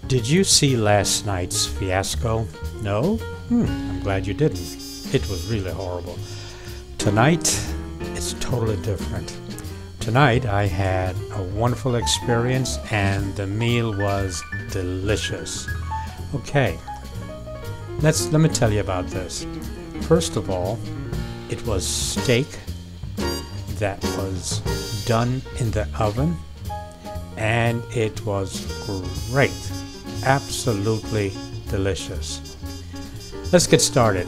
Did you see last night's fiasco? No? I'm glad you didn't. It was really horrible. Tonight, it's totally different. Tonight, I had a wonderful experience and the meal was delicious. Okay, let me tell you about this. First of all, it was steak that was done in the oven, and it was great. Absolutely delicious. Let's get started.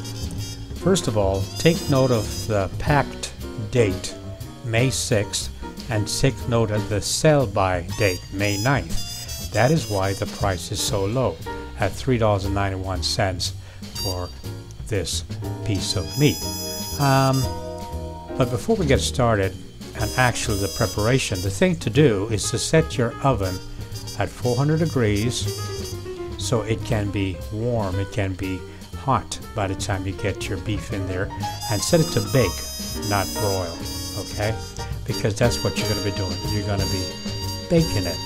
First of all, take note of the packed date, May 6th, and take note of the sell-by date, May 9th. That is why the price is so low, at $3.91 for this piece of meat. But before we get started, and actually the preparation, the thing to do is to set your oven at 400 degrees so it can be warm, it can be hot by the time you get your beef in there, and set it to bake, not broil, okay? Because that's what you're going to be doing. You're going to be baking it.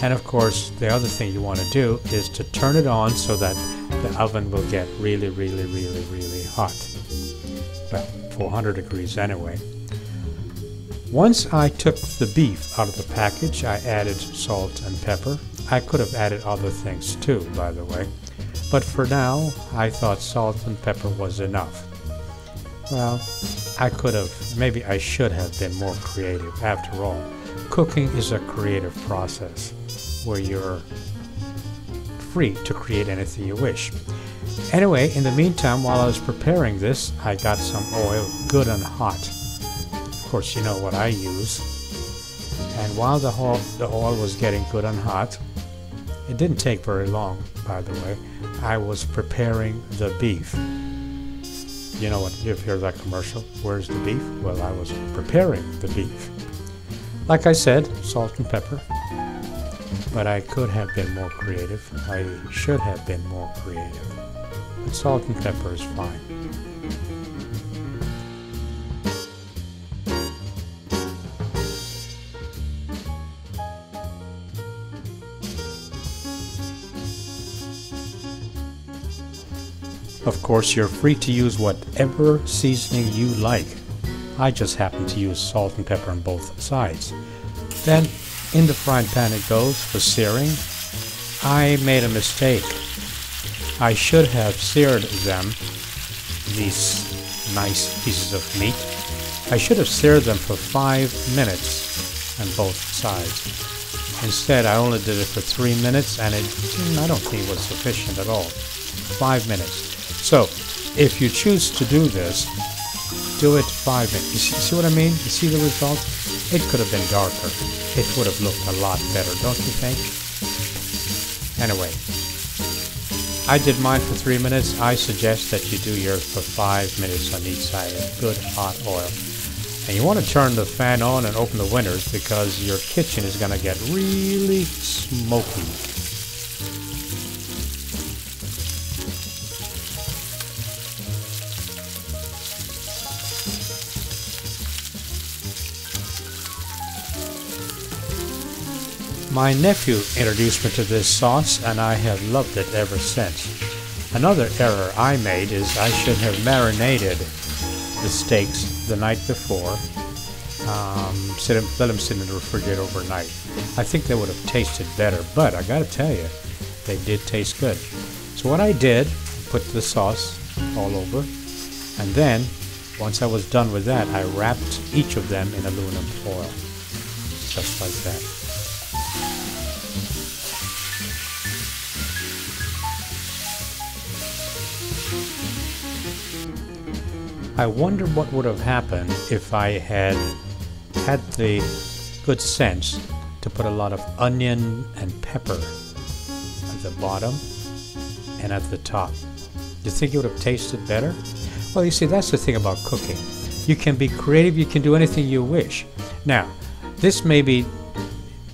And of course, the other thing you want to do is to turn it on so that the oven will get really, really, really, really hot. Well, 400 degrees anyway. Once I took the beef out of the package, I added salt and pepper. I could have added other things too, by the way. But for now, I thought salt and pepper was enough. Well, maybe I should have been more creative. After all, cooking is a creative process where you're free to create anything you wish. Anyway, in the meantime, while I was preparing this, I got some oil good and hot. Of course, you know what I use. And while the oil was getting good and hot, it didn't take very long, by the way, I was preparing the beef. You know what, you've heard that commercial, where's the beef? Well, I was preparing the beef. Like I said, salt and pepper. But I could have been more creative. I should have been more creative. But salt and pepper is fine. Of course, you're free to use whatever seasoning you like. I just happen to use salt and pepper on both sides. Then, in the frying pan it goes for searing. I made a mistake. I should have seared them, these nice pieces of meat. I should have seared them for 5 minutes on both sides. Instead, I only did it for 3 minutes, and I don't think it was sufficient at all. 5 minutes. So, if you choose to do this, do it 5 minutes. You see what I mean? You see the result? It could have been darker. It would have looked a lot better, don't you think? Anyway, I did mine for 3 minutes. I suggest that you do yours for 5 minutes on each side in good hot oil. And you want to turn the fan on and open the windows because your kitchen is going to get really smoky. My nephew introduced me to this sauce and I have loved it ever since. Another error I made is I should have marinated the steaks the night before, let them sit in the refrigerator overnight. I think they would have tasted better, but I gotta tell you, they did taste good. So what I did, put the sauce all over, and then once I was done with that, I wrapped each of them in aluminum foil, just like that. I wonder what would have happened if I had the good sense to put a lot of onion and pepper at the bottom and at the top. Do you think it would have tasted better? Well, you see, that's the thing about cooking. You can be creative, you can do anything you wish. Now, this may be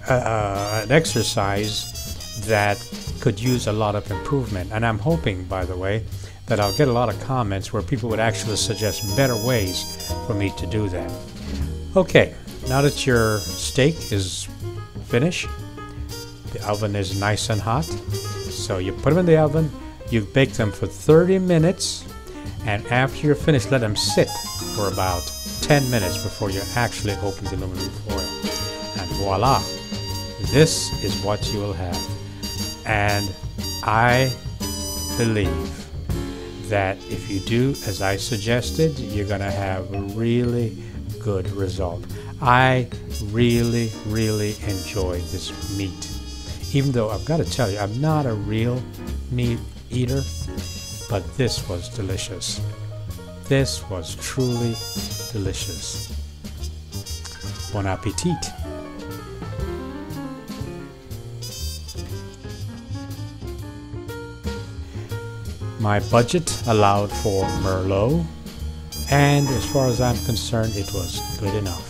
an exercise that could use a lot of improvement, and I'm hoping, by the way, that I'll get a lot of comments where people would actually suggest better ways for me to do that. Okay, now that your steak is finished, the oven is nice and hot, So you put them in the oven, you bake them for 30 minutes, and after you're finished, let them sit for about 10 minutes before you actually open the aluminum foil. And voila, this is what you will have. And I believe that if you do as I suggested, you're gonna have a really good result. I really enjoy this meat, even though I've got to tell you, I'm not a real meat eater, but this was delicious. This was truly delicious. Bon appetit. My budget allowed for Merlot, and as far as I'm concerned, it was good enough.